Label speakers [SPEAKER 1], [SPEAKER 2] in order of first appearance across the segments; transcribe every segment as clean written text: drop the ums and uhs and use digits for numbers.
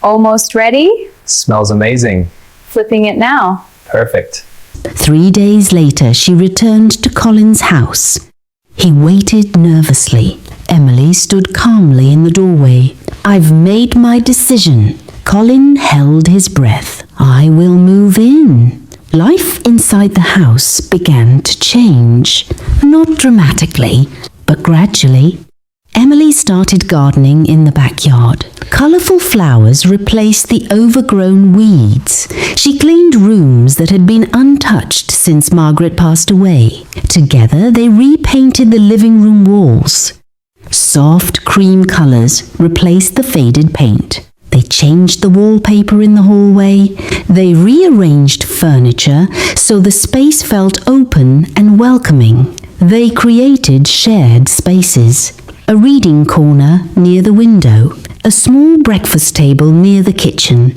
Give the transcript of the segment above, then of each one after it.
[SPEAKER 1] Almost ready?
[SPEAKER 2] Smells amazing.
[SPEAKER 1] Flipping it now.
[SPEAKER 2] Perfect.
[SPEAKER 3] 3 days later, she returned to Colin's house. He waited nervously. Emily stood calmly in the doorway. "I've made my decision." Colin held his breath. "I will move in." Life inside the house began to change. Not dramatically, but gradually. Emily started gardening in the backyard. Colourful flowers replaced the overgrown weeds. She cleaned rooms that had been untouched since Margaret passed away. Together, they repainted the living room walls. Soft cream colours replaced the faded paint. They changed the wallpaper in the hallway. They rearranged furniture so the space felt open and welcoming. They created shared spaces. A reading corner near the window. A small breakfast table near the kitchen.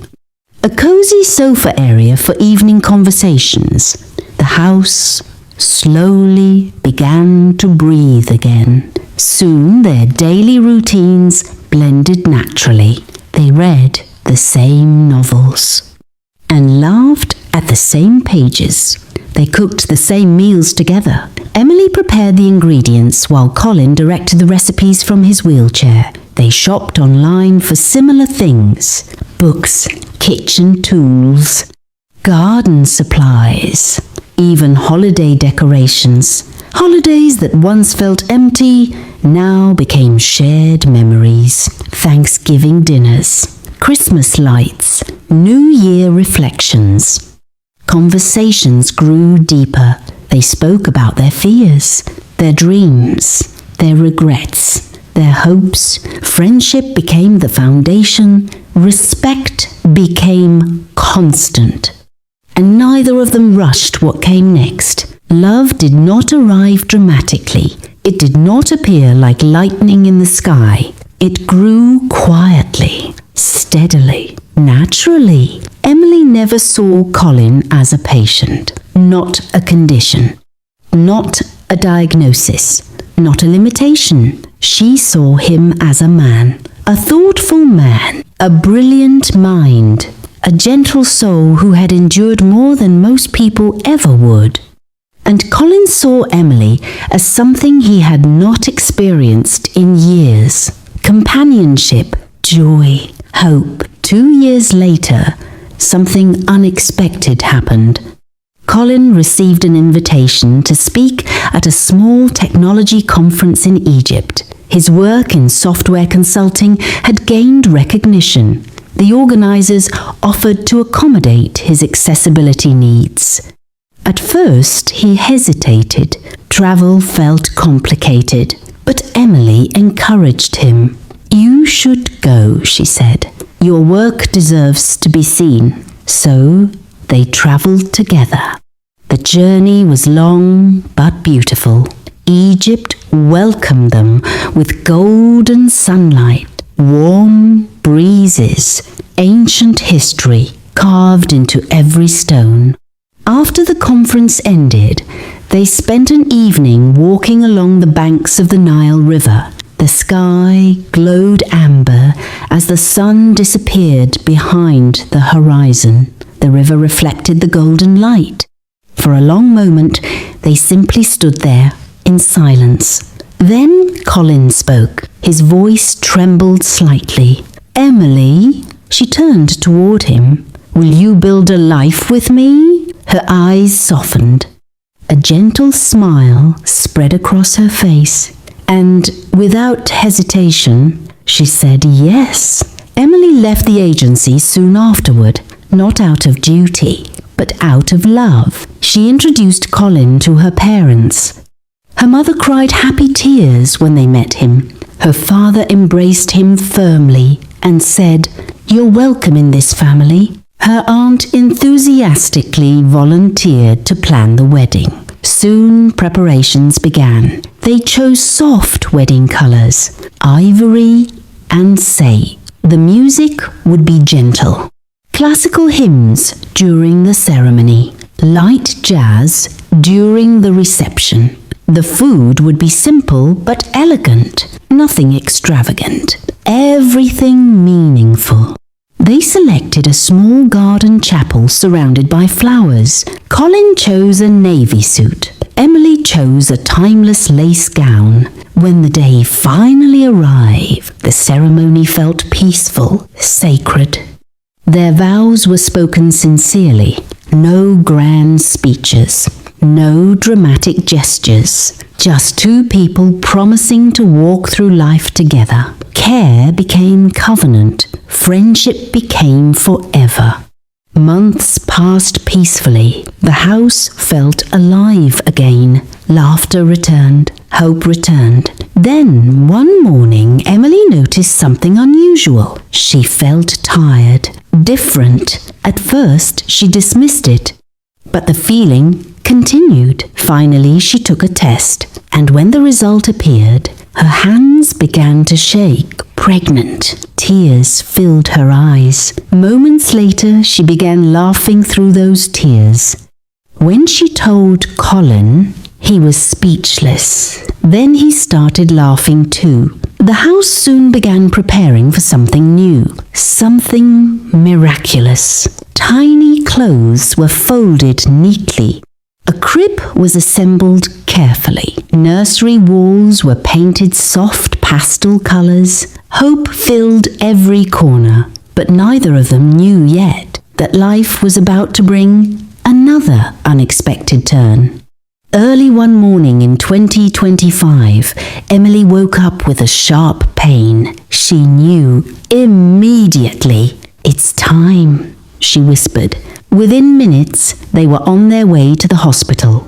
[SPEAKER 3] A cosy sofa area for evening conversations. The house slowly began to breathe again. Soon their daily routines blended naturally. They read the same novels and laughed at the same pages. They cooked the same meals together. Emily prepared the ingredients while Colin directed the recipes from his wheelchair. They shopped online for similar things: books, kitchen tools, garden supplies, even holiday decorations. Holidays that once felt empty now became shared memories. Thanksgiving dinners, Christmas lights, New Year reflections. Conversations grew deeper. They spoke about their fears, their dreams, their regrets, their hopes. Friendship became the foundation. Respect became constant. And neither of them rushed what came next. Love did not arrive dramatically. It did not appear like lightning in the sky. It grew quietly, steadily, naturally. Emily never saw Colin as a patient, not a condition, not a diagnosis, not a limitation. She saw him as a man, a thoughtful man, a brilliant mind, a gentle soul who had endured more than most people ever would. And Colin saw Emily as something he had not experienced in years. Companionship, joy, hope. 2 years later, something unexpected happened. Colin received an invitation to speak at a small technology conference in Egypt. His work in software consulting had gained recognition. The organisers offered to accommodate his accessibility needs. At first, he hesitated. Travel felt complicated, but Emily encouraged him. "You should go," she said. "Your work deserves to be seen." So they travelled together. The journey was long but beautiful. Egypt welcomed them with golden sunlight, warm breezes, ancient history carved into every stone. After the conference ended, they spent an evening walking along the banks of the Nile River. The sky glowed amber as the sun disappeared behind the horizon. The river reflected the golden light. For a long moment, they simply stood there in silence. Then Colin spoke. His voice trembled slightly. "Emily," she turned toward him. "Will you build a life with me?" Her eyes softened. A gentle smile spread across her face, and without hesitation, she said yes. Emily left the agency soon afterward, not out of duty, but out of love. She introduced Colin to her parents. Her mother cried happy tears when they met him. Her father embraced him firmly and said, "You're welcome in this family." Her aunt enthusiastically volunteered to plan the wedding. Soon preparations began. They chose soft wedding colours, ivory and sage. The music would be gentle. Classical hymns during the ceremony. Light jazz during the reception. The food would be simple but elegant, nothing extravagant. Everything meaningful. They decorated a small garden chapel surrounded by flowers. Colin chose a navy suit. Emily chose a timeless lace gown. When the day finally arrived, the ceremony felt peaceful, sacred. Their vows were spoken sincerely. No grand speeches. No dramatic gestures. Just two people promising to walk through life together. Care became covenant. Friendship became forever. Months passed peacefully. The house felt alive again. Laughter returned. Hope returned. Then, one morning, Emily noticed something unusual. She felt tired. Different. At first, she dismissed it. But the feeling continued. Finally, she took a test. And when the result appeared, her hands began to shake. Pregnant. Tears filled her eyes. Moments later, she began laughing through those tears. When she told Colin, he was speechless. Then he started laughing too. The house soon began preparing for something new, something miraculous. Tiny clothes were folded neatly. A crib was assembled carefully. Nursery walls were painted soft pastel colors. Hope filled every corner, but neither of them knew yet that life was about to bring another unexpected turn. Early one morning in 2025, Emily woke up with a sharp pain. She knew immediately. "It's time," she whispered. Within minutes, they were on their way to the hospital.